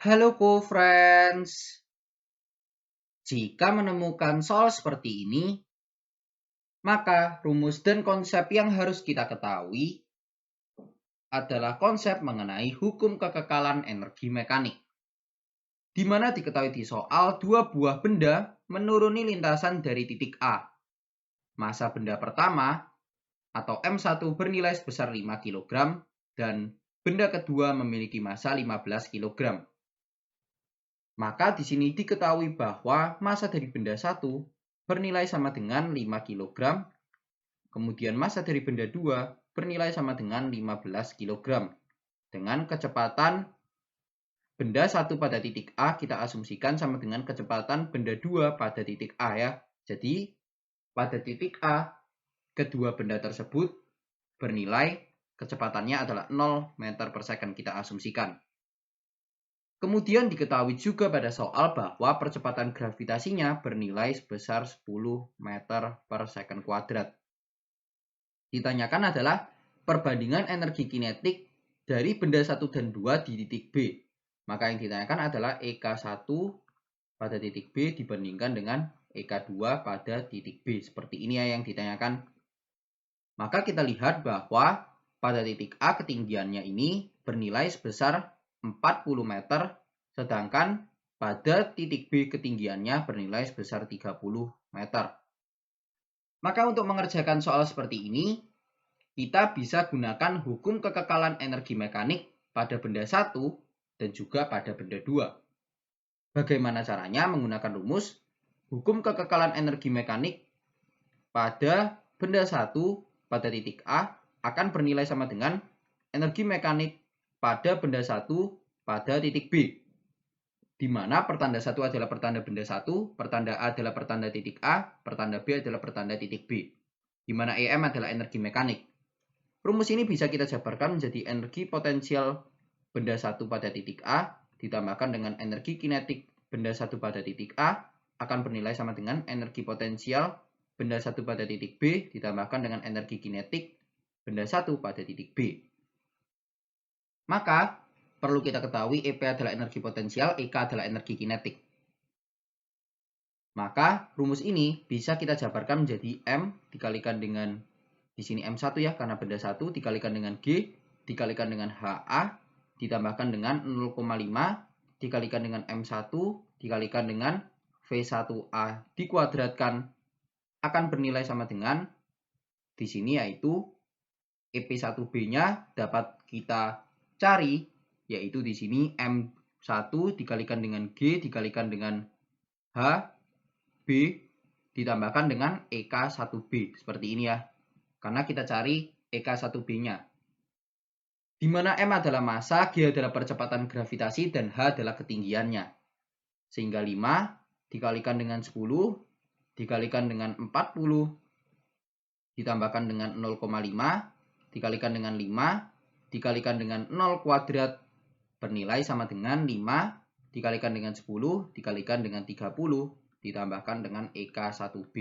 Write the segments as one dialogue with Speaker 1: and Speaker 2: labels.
Speaker 1: Halo co-friends, jika menemukan soal seperti ini, maka rumus dan konsep yang harus kita ketahui adalah konsep mengenai hukum kekekalan energi mekanik, di mana diketahui di soal dua buah benda menuruni lintasan dari titik A. Massa benda pertama atau M1 bernilai sebesar 5 kg dan benda kedua memiliki massa 15 kg. Maka di sini diketahui bahwa massa dari benda satu bernilai sama dengan 5 kg, kemudian massa dari benda 2 bernilai sama dengan 15 kg. Dengan kecepatan benda 1 pada titik A kita asumsikan sama dengan kecepatan benda 2 pada titik A ya. Jadi pada titik A kedua benda tersebut bernilai kecepatannya adalah 0 meter per second kita asumsikan. Kemudian diketahui juga pada soal bahwa percepatan gravitasinya bernilai sebesar 10 meter per second kuadrat. Ditanyakan adalah perbandingan energi kinetik dari benda 1 dan 2 di titik B. Maka yang ditanyakan adalah EK1 pada titik B dibandingkan dengan EK2 pada titik B. Seperti ini ya yang ditanyakan. Maka kita lihat bahwa pada titik A ketinggiannya ini bernilai sebesar 40 meter, sedangkan pada titik B ketinggiannya bernilai sebesar 30 meter. Maka untuk mengerjakan soal seperti ini, kita bisa gunakan hukum kekekalan energi mekanik pada benda 1 dan juga pada benda 2. Bagaimana caranya menggunakan rumus hukum kekekalan energi mekanik pada benda 1 pada titik A akan bernilai sama dengan energi mekanik pada benda 1 pada titik B. Di mana pertanda 1 adalah pertanda benda 1, pertanda A adalah pertanda titik A, pertanda B adalah pertanda titik B. Di mana EM adalah energi mekanik. Rumus ini bisa kita jabarkan menjadi energi potensial benda 1 pada titik A ditambahkan dengan energi kinetik benda 1 pada titik A akan bernilai sama dengan energi potensial benda 1 pada titik B ditambahkan dengan energi kinetik benda 1 pada titik B. Maka perlu kita ketahui EP adalah energi potensial, EK adalah energi kinetik. Maka rumus ini bisa kita jabarkan menjadi M dikalikan dengan di sini M1 ya karena benda 1 dikalikan dengan G dikalikan dengan HA ditambahkan dengan 0,5 dikalikan dengan M1 dikalikan dengan V1A dikuadratkan akan bernilai sama dengan di sini yaitu EP1B-nya dapat kita cari yaitu di sini M1 dikalikan dengan G dikalikan dengan H B ditambahkan dengan EK1B seperti ini ya. Karena kita cari EK1B-nya. Di mana M adalah massa, G adalah percepatan gravitasi dan H adalah ketinggiannya. Sehingga 5 dikalikan dengan 10 dikalikan dengan 40 ditambahkan dengan 0,5 dikalikan dengan 5 dikalikan dengan 0 kuadrat bernilai sama dengan 5 dikalikan dengan 10 dikalikan dengan 30 ditambahkan dengan EK1B.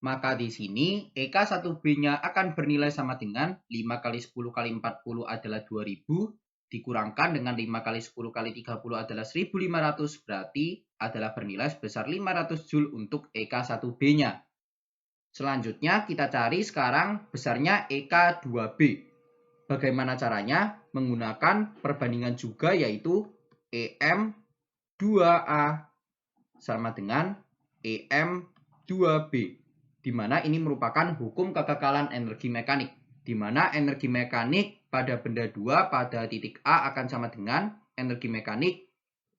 Speaker 1: Maka di sini EK1B-nya akan bernilai sama dengan 5 kali 10 kali 40 adalah 2000 dikurangkan dengan 5 kali 10 kali 30 adalah 1500 berarti adalah bernilai sebesar 500 Joule untuk EK1B-nya. Selanjutnya kita cari sekarang besarnya EK2B. Bagaimana caranya? Menggunakan perbandingan juga yaitu EM2A sama dengan EM2B. Di mana ini merupakan hukum kekekalan energi mekanik. Di mana energi mekanik pada benda 2 pada titik A akan sama dengan energi mekanik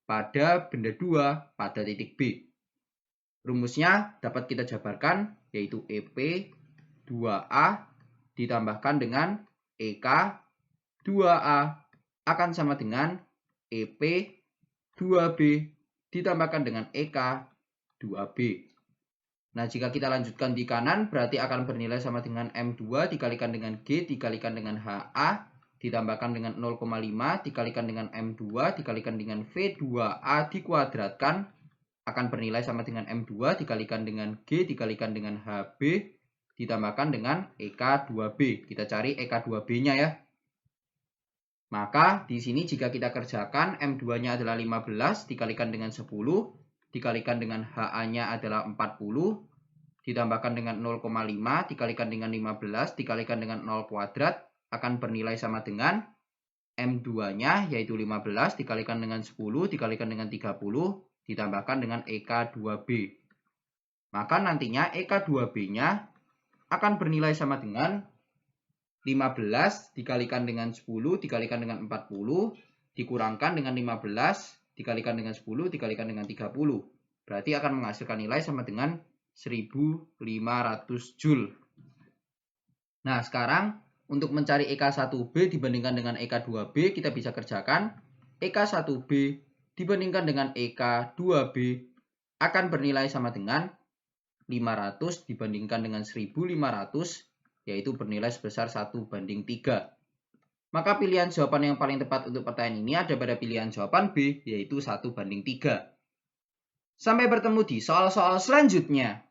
Speaker 1: pada benda 2 pada titik B. Rumusnya dapat kita jabarkan yaitu EP2A ditambahkan dengan EK2A akan sama dengan EP2B ditambahkan dengan EK2B. Nah, jika kita lanjutkan di kanan berarti akan bernilai sama dengan M2 dikalikan dengan G dikalikan dengan HA ditambahkan dengan 0,5 dikalikan dengan M2 dikalikan dengan V2A dikuadratkan akan bernilai sama dengan M2 dikalikan dengan G dikalikan dengan HB ditambahkan dengan EK2B. Kita cari EK2B-nya ya. Maka di sini jika kita kerjakan M2-nya adalah 15 dikalikan dengan 10, dikalikan dengan HA-nya adalah 40, ditambahkan dengan 0,5 dikalikan dengan 15 dikalikan dengan 0 kuadrat akan bernilai sama dengan M2-nya yaitu 15 dikalikan dengan 10 dikalikan dengan 30 ditambahkan dengan EK2B. Maka nantinya EK2B-nya akan bernilai sama dengan 15 dikalikan dengan 10 dikalikan dengan 40 dikurangkan dengan 15 dikalikan dengan 10 dikalikan dengan 30. Berarti akan menghasilkan nilai sama dengan 1500 Joule. Nah, sekarang untuk mencari EK1B dibandingkan dengan EK2B, kita bisa kerjakan EK1B dibandingkan dengan EK2B akan bernilai sama dengan 500 dibandingkan dengan 1500, yaitu bernilai sebesar 1:3. Maka pilihan jawaban yang paling tepat untuk pertanyaan ini ada pada pilihan jawaban B, yaitu 1:3. Sampai bertemu di soal-soal selanjutnya.